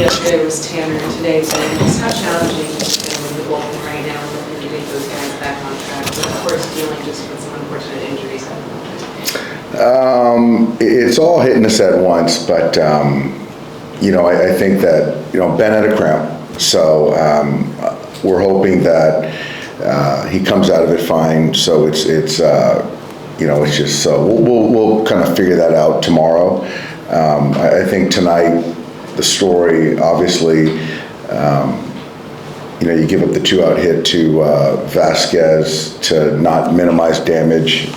yesterday was Tanner, and today Ben. Just how challenging is it with the bullpen right now, looking to get those guys back on track? But of course, dealing just with some unfortunate injuries. It's all hitting us at once, but I think that Ben had a cramp, so we're hoping that he comes out of it fine. So it's just so we'll kind of figure that out tomorrow. I think tonight the story, obviously, you give up the 2-out hit to Vasquez to not minimize damage,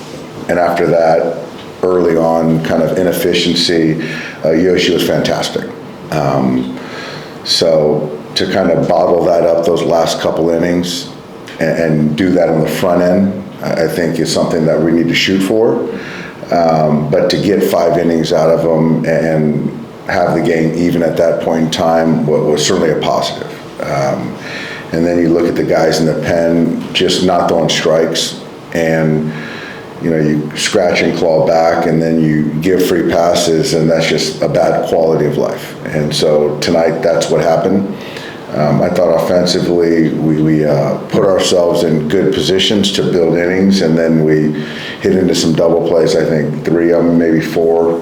and after that, early on, kind of inefficiency, Yoshi was fantastic. So to kind of bottle that up those last couple innings and do that on the front end, I think is something that we need to shoot for. But to get 5 innings out of them and have the game even at that point in time was certainly a positive. And then you look at the guys in the pen just not throwing strikes, and you scratch and claw back, and then you give free passes, and that's just a bad quality of life. And so tonight, that's what happened. I thought offensively, we put ourselves in good positions to build innings, and then we hit into some double plays. I think 3 of them, maybe 4.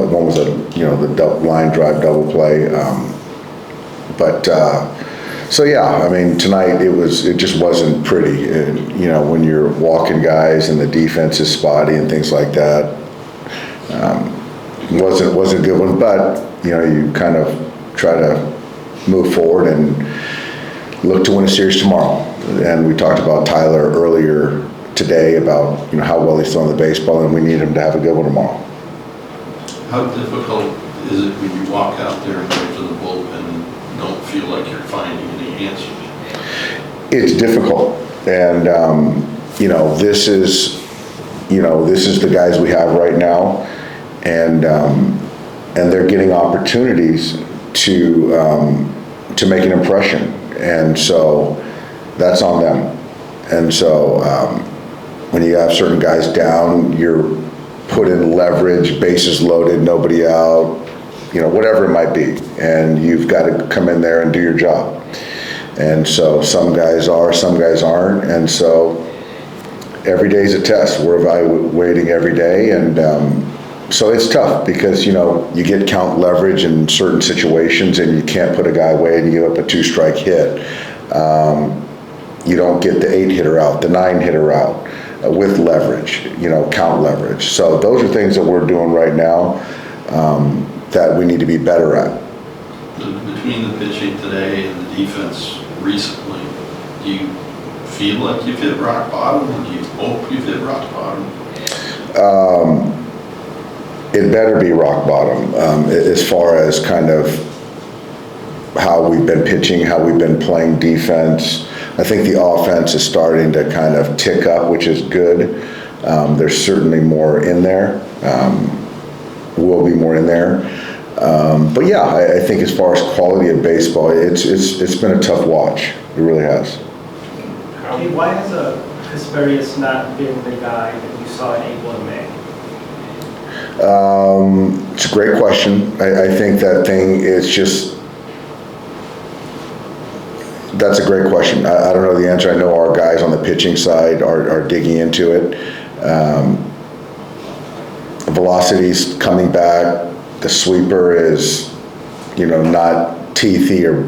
One was the line drive double play. So yeah, I mean, tonight it just wasn't pretty. And, when you're walking guys and the defense is spotty and things like that, wasn't a good one. But you kind of try to move forward and look to win a series tomorrow. And we talked about Tyler earlier today about how well he's throwing the baseball, and we need him to have a good one tomorrow. How difficult is it when you walk out there and go to the bullpen and don't feel like you're finding any answers? It's difficult, and this is the guys we have right now, and they're getting opportunities to make an impression, and so that's on them. And so when you have certain guys down, you're put in leverage, bases loaded, nobody out, whatever it might be, and you've got to come in there and do your job. And so some guys are, some guys aren't, and so every day is a test. We're evaluating every day, and so it's tough because you get count leverage in certain situations, and you can't put a guy away and you give up a 2-strike hit. You don't get the 8-hitter out, the 9-hitter out with leverage, count leverage. So those are things that we're doing right now that we need to be better at. Between the pitching today and the defense recently, do you feel like you've hit rock bottom, or do you hope you've hit rock bottom? It better be rock bottom as far as kind of how we've been pitching, how we've been playing defense. I think the offense is starting to kind of tick up, which is good. There's certainly more in there. Will be more in there. But yeah, I think as far as quality of baseball, it's been a tough watch. It really has. Hey, why has Casparius not been the guy that you saw in April and May? It's a great question. I think that thing is just, that's a great question. I don't know the answer. I know our guys on the pitching side are digging into it. Velocity's coming back. The sweeper is, not teethy or,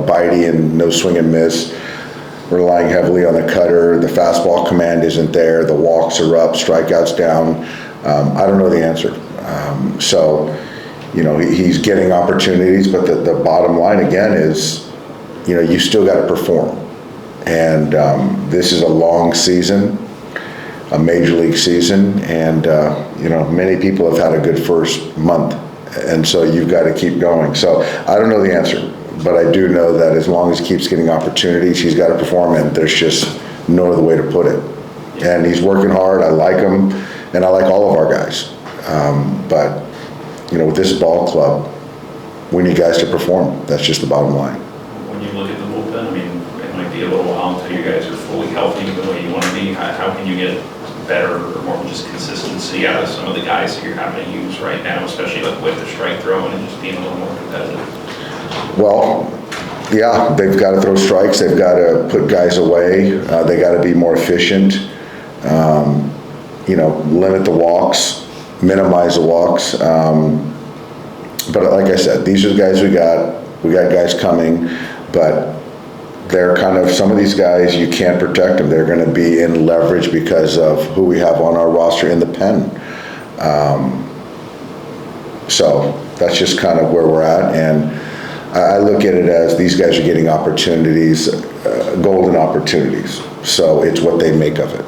bitey and no swing and miss. We're relying heavily on the cutter. The fastball command isn't there. The walks are up, strikeouts down. I don't know the answer. He's getting opportunities, but the bottom line again is, you still got to perform. And this is a long season, a major league season, and many people have had a good first month, and so you've got to keep going. So I don't know the answer, but I do know that as long as he keeps getting opportunities, he's got to perform, and there's just no other way to put it. And he's working hard. I like him, and I like all of our guys. But with this ball club, we need guys to perform. That's just the bottom line. When you look at the bullpen, I mean, it might be a little while until you guys are fully healthy the way you want to be. How can you get better or more just consistency out of some of the guys that you're having to use right now, especially with the strike throwing and just being a little more competitive? Well, yeah, they've got to throw strikes, they've got to put guys away, they got to be more efficient, limit the walks, minimize the walks. But like I said, these are the guys we got guys coming, but they're kind of, some of these guys, you can't protect them, they're gonna be in leverage because of who we have on our roster in the pen. So that's just kind of where we're at, and I look at it as these guys are getting opportunities, golden opportunities, so it's what they make of it.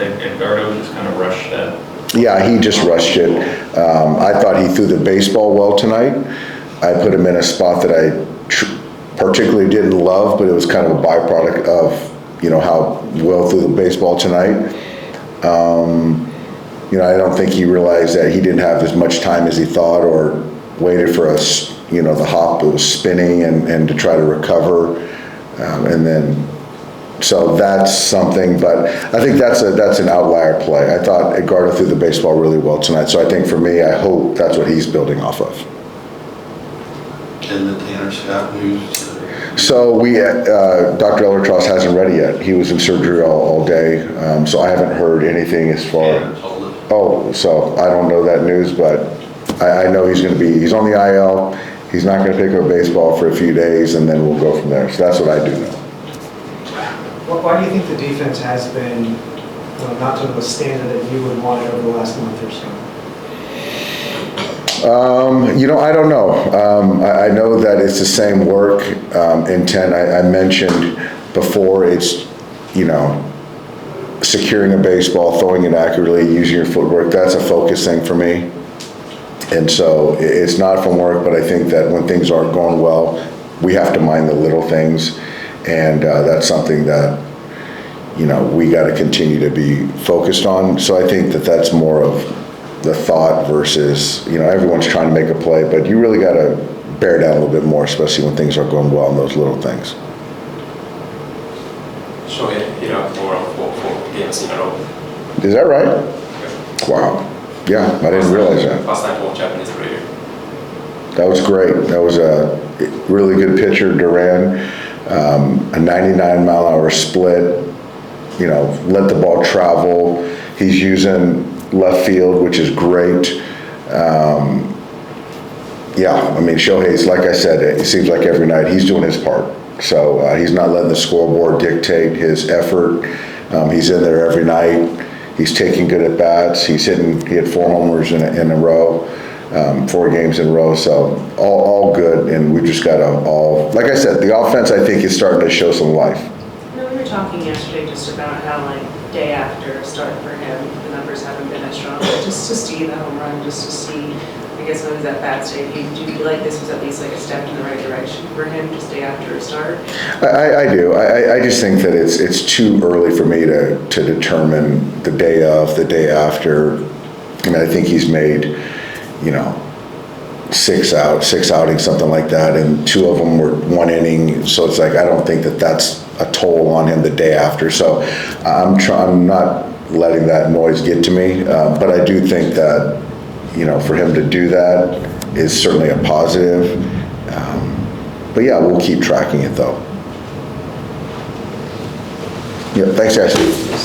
And Gardo just kind of rushed that. Yeah, he just rushed it. I thought he threw the baseball well tonight. I put him in a spot that I particularly didn't love, but it was kind of a byproduct of, how well threw the baseball tonight. I don't think he realized that he didn't have as much time as he thought, or waited for us, the hop, it was spinning and to try to recover. So that's something, but I think that's an outlier play. I thought Edgardo threw the baseball really well tonight, so I think for me, I hope that's what he's building off of. And the Tanner Scott news. So Dr. Ellertross hasn't read it yet. He was in surgery all day, so I haven't heard anything as far. So I don't know that news, but I know he's on the IL. He's not going to pick up baseball for a few days, and then we'll go from there. So that's what I do know. Why do you think the defense has been not to the standard that you would want it over the last month or so? I don't know. I know that it's the same work intent. I mentioned before, it's, securing a baseball, throwing it accurately, using your footwork. That's a focus thing for me. And so it's not from work, but I think that when things aren't going well, we have to mind the little things. And that's something that, we got to continue to be focused on. So I think that that's more of the thought versus, everyone's trying to make a play, but you really got to bear down a little bit more, especially when things are going well in those little things. Sure, for games in a row. Is that right? Wow. Yeah, I didn't realize that. First time for Japanese player. That was great. That was a really good pitcher, Duran. A 99-mile-an-hour split. Let the ball travel. He's using left field, which is great. Shohei's, like I said, it seems like every night he's doing his part. So he's not letting the scoreboard dictate his effort. He's in there every night. He's taking good at bats. He had 4 homers in a row, 4 games in a row. So all good, and we just got to like I said, the offense I think is starting to show some life. We were talking yesterday just about how day after start for him, the numbers haven't been as strong. But just to see the home run, just to see, I guess when he was at bat state, do you feel like this was at least a step in the right direction for him, just day after a start? I do. I just think that it's too early for me to determine the day of, the day after. I think he's made, 6 outings, something like that, and 2 of them were 1 inning. So it's I don't think that that's a toll on him the day after. So I'm not letting that noise get to me, but I do think that, for him to do that is certainly a positive. But yeah, we'll keep tracking it though. Yeah, thanks guys.